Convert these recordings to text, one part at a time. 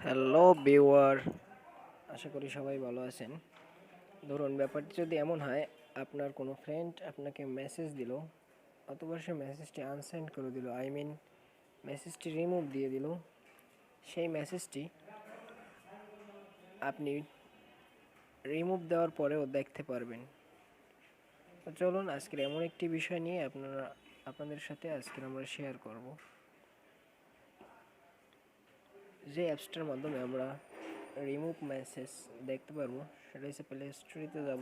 Hello viewer, আশা করি সবাই ভালো আছেন। ধরুন ব্যাপারটি যদি এমন হয়, আপনার কোনো ফ্রেন্ড আপনাকে মেসেজ দিল, অথবা সে মেসেজটি আনসেন্ড করে দিল, মেসেজটি রিমুভ দিয়ে দিল। সেই মেসেজটি আপনি রিমুভ দেওয়ার পরেও দেখতে পারবেন। তো চলুন আজকের এমন একটি বিষয় নিয়ে আপনাদের সাথে আজকে আমরা শেয়ার করব, যে অ্যাপসটার মাধ্যমে আমরা রিমুভ মেসেজ দেখতে পারবো। সেটা হচ্ছে প্লে স্টোরেতে যাব।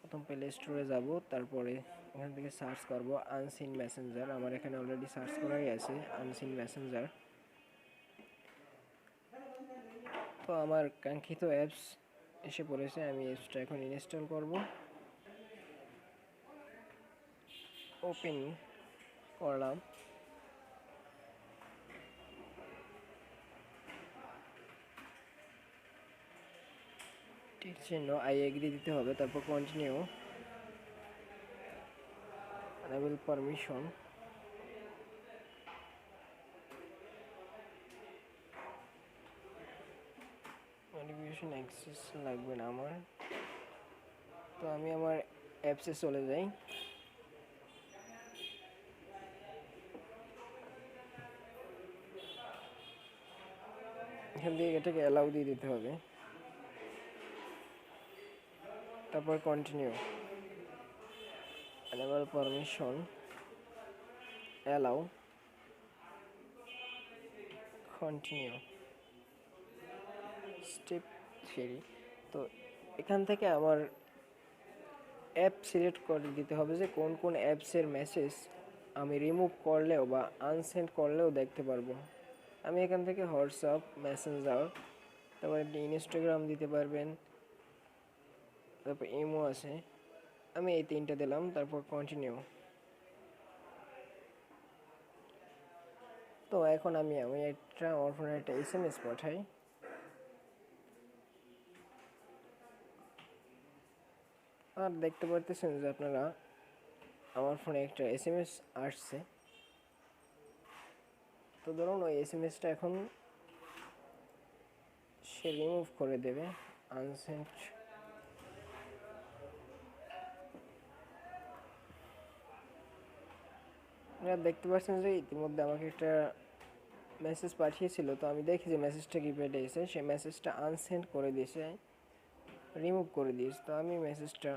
প্রথম প্লে স্টোরে যাব, তারপরে এখান থেকে সার্চ করব আনসিন মেসেঞ্জার। আমার এখানে অলরেডি সার্চ করাই আছে আনসিন মেসেঞ্জার। তো আমার কাঙ্ক্ষিত অ্যাপস এসে পড়েছে, আমি অ্যাপসটা এখন ইনস্টল করব। ওপেন করলাম। টিক চিহ্ন, আই এগ্রি দিতে হবে, তারপর continue, enable permission, notification access লাগবে না আমার। তো আমি আমার অ্যাপসে চলে যাই। এখান থেকে এটাকে অ্যালাউ দিয়ে দিতে হবে, তারপর continue, enable permission, allow, continue, step 3। তো এখান থেকে আমার অ্যাপ সিলেক্ট করে দিতে হবে যে কোন কোন অ্যাপসের মেসেজ আমি রিমুভ করলেও বা আনসেন্ড করলেও দেখতে পারবো। আমি এখান থেকে হোয়াটসঅ্যাপ, মেসেঞ্জার, তারপর আপনি ইনস্টাগ্রাম দিতে পারবেন, তারপর ইমো আছে, আমি এই তিনটা দিলাম, তারপর কন্টিনিউ। তো এখন আমি আমার ফোনে একটা SMS পাঠাই। আর দেখতে পারতেছেন যে আপনারা আমার ফোনে একটা SMS আসছে। তো ধরুন ওই SMSটা এখন সে রিমুভ করে দেবে, আনসেন্ট। আপনারা দেখতে পাচ্ছেন যে ইতিমধ্যে আমাকে একটা মেসেজ পাঠিয়েছিল। তো আমি দেখি যে মেসেজটা কি পেয়েছে, সে মেসেজটা আনসেন্ড করে দিয়েছে, রিমুভ করে দিয়েছে। তো আমি মেসেজটা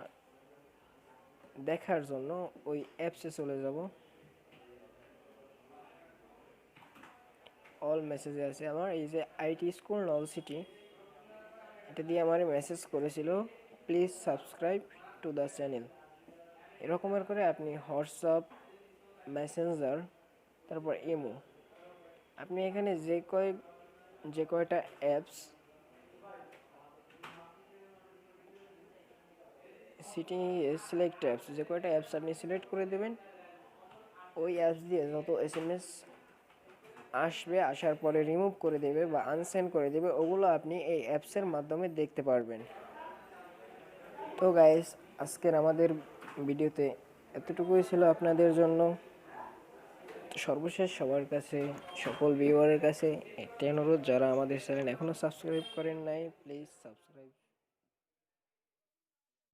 দেখার জন্য ওই অ্যাপসে চলে যাব। অল মেসেজে আছে আমার এই যে আইটি স্কুল নল সিটি, এটা দিয়ে আমার মেসেজ করেছিল, please subscribe to the channel. এরকমের করে আপনি হোয়াটসঅ্যাপ, মেসেঞ্জার, তারপর ইমো, আপনি এখানে যে কয়টা অ্যাপস সিলেক্ট অ্যাপস, যে কয়টা অ্যাপস আপনি সিলেক্ট করে দেবেন, ওই অ্যাপস দিয়ে যত SMS আসবে, আসার পরে রিমুভ করে দেবে বা আনসেন্ড করে দেবে, ওগুলো আপনি এই অ্যাপসের মাধ্যমে দেখতে পারবেন। তো গাইস, আজকের আমাদের ভিডিওতে এতটুকুই ছিল আপনাদের জন্য। সর্বশেষ সবার কাছে, সকল ভিউয়ারের কাছে একটি অনুরোধ, যারা আমাদের চ্যানেল এখনও সাবস্ক্রাইব করেন নাই, প্লিজ সাবস্ক্রাইব।